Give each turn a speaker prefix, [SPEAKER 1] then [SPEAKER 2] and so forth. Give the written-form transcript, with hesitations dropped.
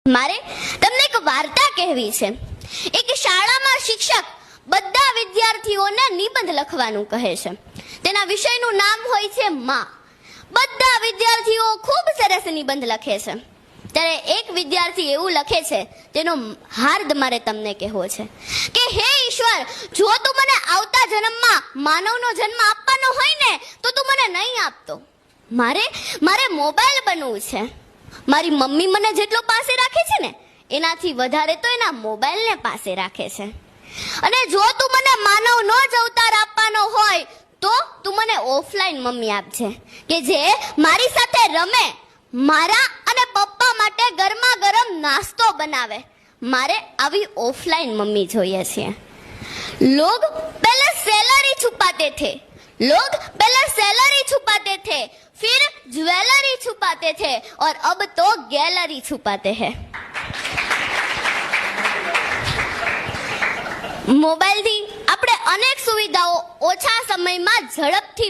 [SPEAKER 1] મારે તમને એક વાર્તા કહેવી છે। એક શાળામાં શિક્ષક બધા વિદ્યાર્થીઓને નિબંધ લખવાનું કહે છે। તેના વિષયનું નામ હોય છે માં। બધા વિદ્યાર્થીઓ ખૂબ સરસ નિબંધ લખે છે। ત્યારે એક વિદ્યાર્થી એવું લખે છે તેનો હાર્દ મારે તમને કહેવો છે કે હે ઈશ્વર, જો તું મને આવતા જન્મમાં માનવનો જન્મ આપવાનો હોય ને તો તું મને નહીં આપતો। મારે મોબાઈલ બનવું છે। મારી મમ્મી મને જેટલો પાસે રાખે છે ને એનાથી વધારે તો એના મોબાઈલને પાસે રાખે છે। અને જો તું મને માનવનો જ અવતાર આપવાનો હોય તો તું મને ઓફલાઈન મમ્મી આપજે કે જે મારી સાથે રમે, મારા અને પપ્પા માટે ગરમા ગરમ નાસ્તો બનાવે। મારે આવી ઓફલાઈન મમ્મી જોઈએ છે। लोग पहले सैलरी छुपाते थे, फिर ज्वेलरी छुपाते थे और अब तो गैलरी छुपाते हैं। મોબાઈલથી આપણે અનેક સુવિધાઓ ઓછા સમયમાં ઝડપથી